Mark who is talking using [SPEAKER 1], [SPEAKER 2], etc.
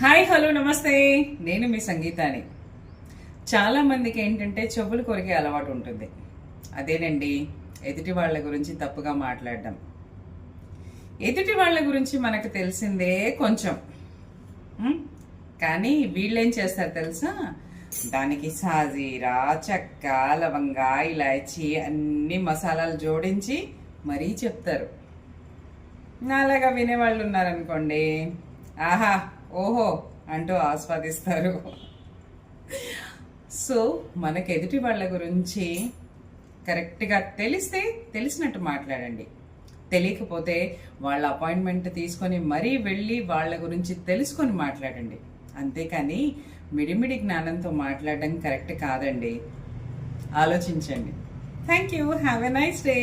[SPEAKER 1] Hi hello నమస్తే. నేను మీ సంగీతాని. చాలా మందికి ఏంటంటే చెవులు కొరికే అలవాటు ఉంటుంది. అదేనండి, ఎదుటి వాళ్ళ గురించి తప్పుగా మాట్లాడడం. ఎదుటి వాళ్ళ గురించి మనకు తెలిసిందే కొంచెం, కానీ వీళ్ళేం చేస్తారు తెలుసా? దానికి సాజీరా, చెక్క, లవంగా, ఇలాచి అన్ని మసాలాలు జోడించి మరీ చెప్తారు. అలాగా వినేవాళ్ళు ఉన్నారనుకోండి, ఆహా ఓహో అంటూ ఆస్వాదిస్తారు. సో మనకు ఎదుటి వాళ్ళ గురించి కరెక్ట్గా తెలిస్తే తెలిసినట్టు మాట్లాడండి. తెలియకపోతే వాళ్ళ అపాయింట్మెంట్ తీసుకొని మరీ వెళ్ళి వాళ్ళ గురించి తెలుసుకొని మాట్లాడండి. అంతేకాని మిడిమిడి జ్ఞానంతో మాట్లాడడం కరెక్ట్ కాదండి. ఆలోచించండి. Thank you. Have a nice day.